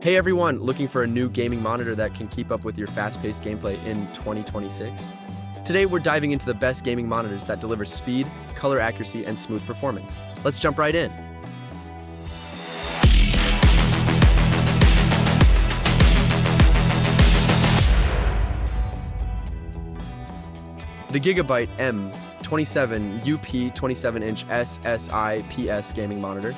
Hey everyone, looking for a new gaming monitor that can keep up with your fast-paced gameplay in 2026? Today we're diving into the best gaming monitors that deliver speed, color accuracy, and smooth performance. Let's jump right in. The GIGABYTE M27 UP 27-inch SSIPS gaming monitor.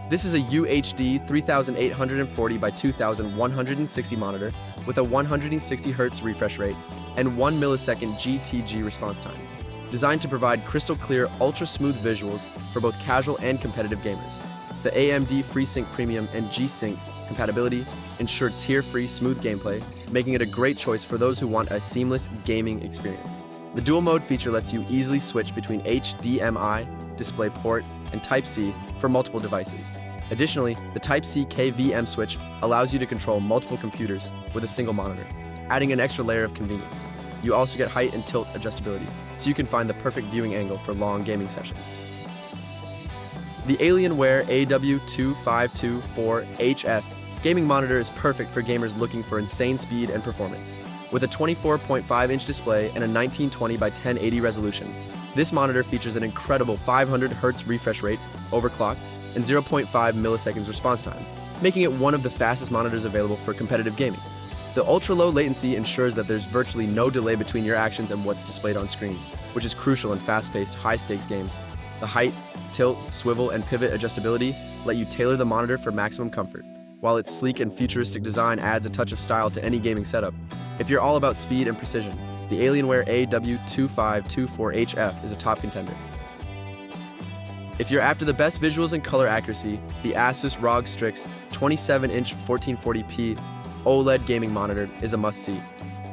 This is a UHD 3840 by 2160 monitor with a 160Hz refresh rate and 1 millisecond GTG response time, designed to provide crystal clear, ultra-smooth visuals for both casual and competitive gamers. The AMD FreeSync Premium and G-Sync compatibility ensure tear-free, smooth gameplay, making it a great choice for those who want a seamless gaming experience. The dual mode feature lets you easily switch between HDMI, DisplayPort, and Type-C for multiple devices. Additionally, the Type-C KVM switch allows you to control multiple computers with a single monitor, adding an extra layer of convenience. You also get height and tilt adjustability, so you can find the perfect viewing angle for long gaming sessions. The Alienware AW2524HF gaming monitor is perfect for gamers looking for insane speed and performance. With a 24.5-inch display and a 1920 by 1080 resolution, this monitor features an incredible 500Hz refresh rate, overclock, and 0.5 milliseconds response time, making it one of the fastest monitors available for competitive gaming. The ultra-low latency ensures that there's virtually no delay between your actions and what's displayed on screen, which is crucial in fast-paced, high-stakes games. The height, tilt, swivel, and pivot adjustability let you tailor the monitor for maximum comfort, while its sleek and futuristic design adds a touch of style to any gaming setup. If you're all about speed and precision, the Alienware AW2524HF is a top contender. If you're after the best visuals and color accuracy, the ASUS ROG Strix 27-inch 1440p OLED gaming monitor is a must-see.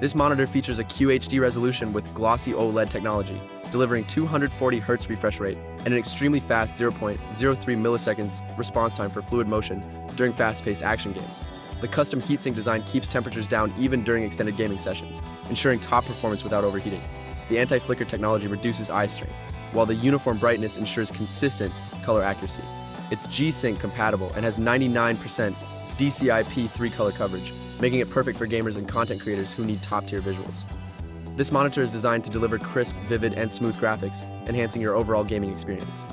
This monitor features a QHD resolution with glossy OLED technology, delivering 240Hz refresh rate and an extremely fast 0.03 milliseconds response time for fluid motion during fast-paced action games. The custom heatsink design keeps temperatures down even during extended gaming sessions, ensuring top performance without overheating. The anti-flicker technology reduces eye strain, while the uniform brightness ensures consistent color accuracy. It's G-Sync compatible and has 99% DCI-P3 color coverage, making it perfect for gamers and content creators who need top-tier visuals. This monitor is designed to deliver crisp, vivid, and smooth graphics, enhancing your overall gaming experience.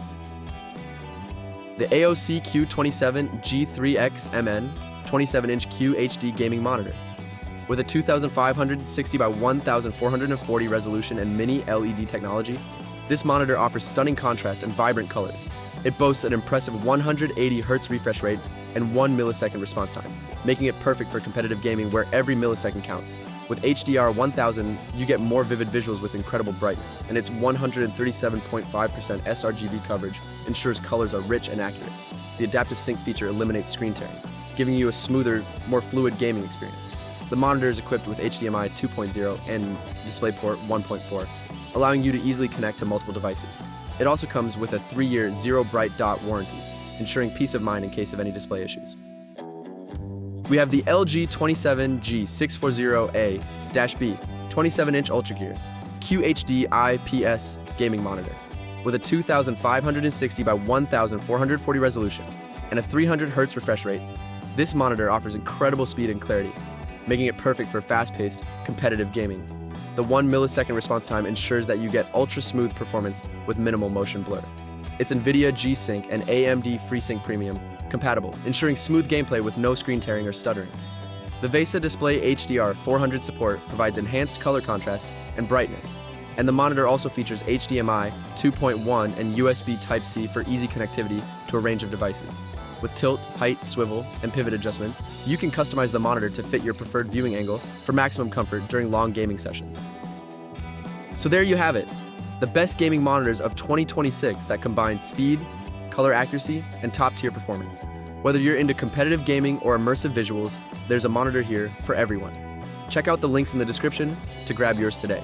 The AOC Q27 G3X-MN 27-inch QHD gaming monitor. With a 2560 by 1440 resolution and mini LED technology, this monitor offers stunning contrast and vibrant colors. It boasts an impressive 180Hz refresh rate and 1 millisecond response time, making it perfect for competitive gaming where every millisecond counts. With HDR 1000, you get more vivid visuals with incredible brightness, and its 137.5% sRGB coverage ensures colors are rich and accurate. The adaptive sync feature eliminates screen tearing, giving you a smoother, more fluid gaming experience. The monitor is equipped with HDMI 2.0 and DisplayPort 1.4, allowing you to easily connect to multiple devices. It also comes with a 3-year zero bright dot warranty, ensuring peace of mind in case of any display issues. We have the LG 27G640A-B 27-inch UltraGear QHD IPS gaming monitor with a 2560 by 1440 resolution and a 300Hz refresh rate. This monitor offers incredible speed and clarity, making it perfect for fast-paced, competitive gaming. The 1 millisecond response time ensures that you get ultra-smooth performance with minimal motion blur. It's NVIDIA G-Sync and AMD FreeSync Premium compatible, ensuring smooth gameplay with no screen tearing or stuttering. The VESA Display HDR 400 support provides enhanced color contrast and brightness, and the monitor also features HDMI 2.1 and USB Type-C for easy connectivity to a range of devices. With tilt, height, swivel, and pivot adjustments, you can customize the monitor to fit your preferred viewing angle for maximum comfort during long gaming sessions. So there you have it, the best gaming monitors of 2026 that combine speed, color accuracy, and top-tier performance. Whether you're into competitive gaming or immersive visuals, there's a monitor here for everyone. Check out the links in the description to grab yours today.